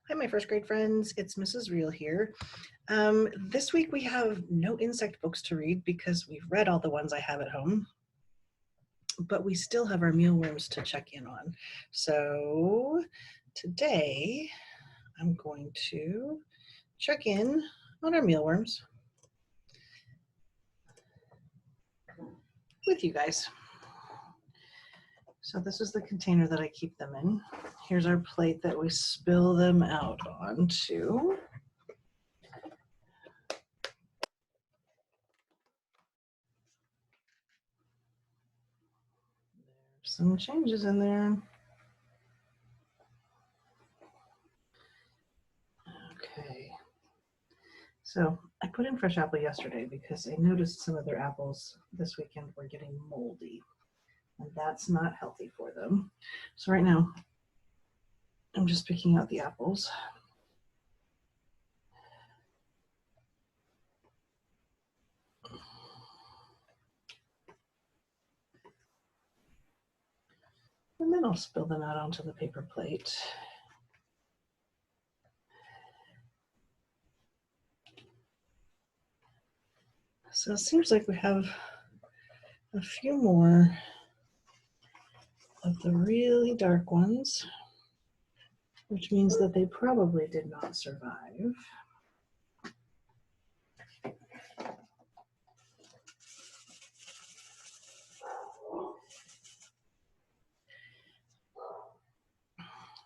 Hi, my first grade friends. It's Mrs. Real here. This week we have no insect books to read because we've read all the ones I have at home, but we still have our mealworms to check in on. So today I'm going to check in on our mealworms with you guys. So this is the container that I keep them in. Here's our plate that we spill them out onto. There's some changes in there. Okay. So I put in fresh apple yesterday because I noticed some of their apples this weekend were getting moldy, and that's not healthy for them. So right now, I'm just picking out the apples. And then I'll spill them out onto the paper plate. So it seems like we have a few more of the really dark ones, which means that they probably did not survive.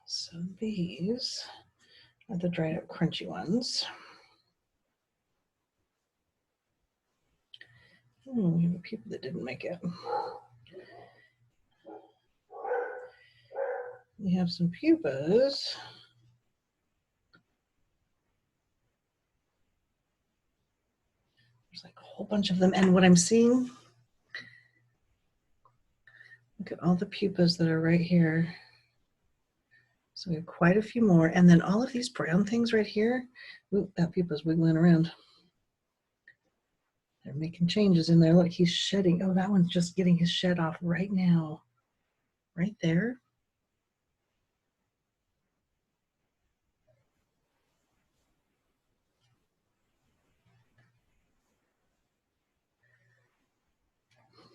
So these are the dried up crunchy ones. We have people that didn't make it. We have some pupas. There's like a whole bunch of them. And what I'm seeing, look at all the pupas that are right here. So we have quite a few more. And then all of these brown things right here, ooh, that pupa's wiggling around. They're making changes in there. Look, he's shedding. Oh, that one's just getting his shed off right now. Right there.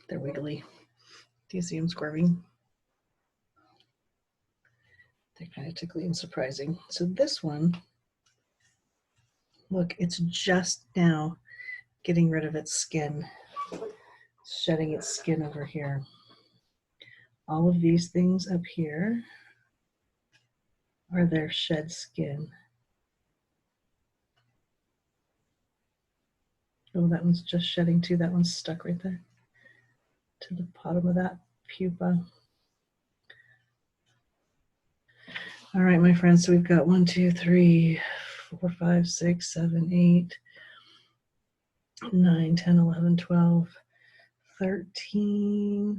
They're wiggly. Do you see them squirming? They're kind of tickly and surprising. So this one, look, it's just now getting rid of its skin, shedding its skin over here. All of these things up here are their shed skin. Oh, that one's just shedding too. That one's stuck right there to the bottom of that pupa. All right, my friends, so we've got 1, 2, 3, 4, 5, 6, 7, 8, 9, 10, 11, 12, 13, 1,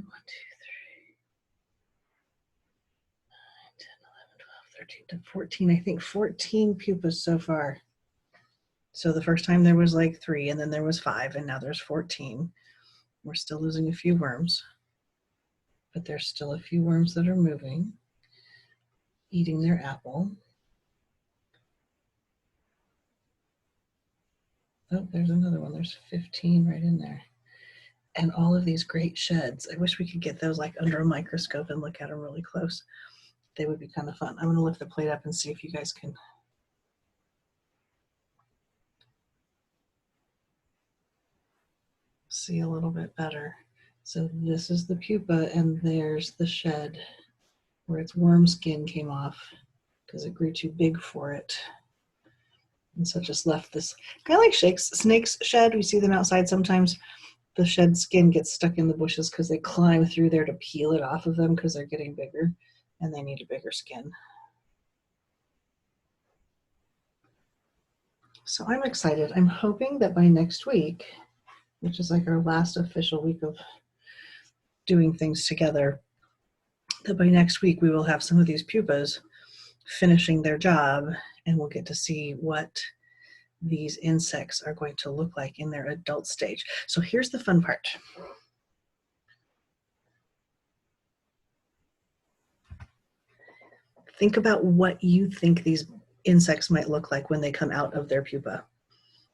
2, 3, 9, 10, 11, 12, 13 to 14, I think 14 pupas so far. So the first time there was like 3, and then there was 5, and now there's 14. We're still losing a few worms, but there's still a few worms that are moving, eating their apple. Oh, there's another one. There's 15 right in there. And all of these great sheds. I wish we could get those like under a microscope and look at them really close. They would be kind of fun. I'm going to lift the plate up and see if you guys can see a little bit better. So this is the pupa, and there's the shed where its worm skin came off because it grew too big for it. And so it just left this kind of like snake's shed. We see them outside sometimes. The shed skin gets stuck in the bushes because they climb through there to peel it off of them because they're getting bigger and they need a bigger skin. So I'm excited. I'm hoping that by next week, which is like our last official week of doing things together, that by next week we will have some of these pupas finishing their job and we'll get to see what these insects are going to look like in their adult stage. So here's the fun part. Think about what you think these insects might look like when they come out of their pupa.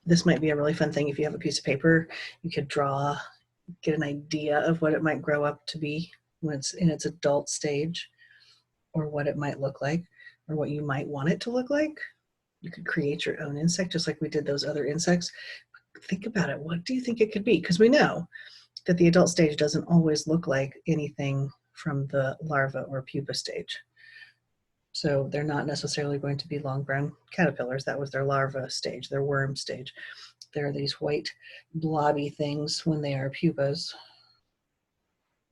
This might be a really fun thing if you have a piece of paper. You could draw, get an idea of what it might grow up to be when it's in its adult stage, or what it might look like, or what you might want it to look like. You could create your own insect just like we did those other insects. Think about it. What do you think it could be? Because we know that the adult stage doesn't always look like anything from the larva or pupa stage. So they're not necessarily going to be long brown caterpillars. That was their larva stage, their worm stage. There are these white blobby things when they are pupas.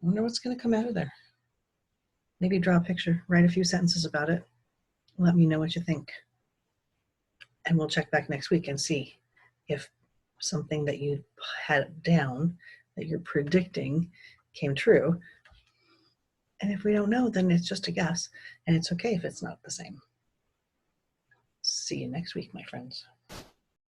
I wonder what's going to come out of there. Maybe draw a picture, write a few sentences about it. Let me know what you think. And we'll check back next week and see if something that you had down that you're predicting came true. And if we don't know, then it's just a guess. And it's okay if it's not the same. See you next week, my friends.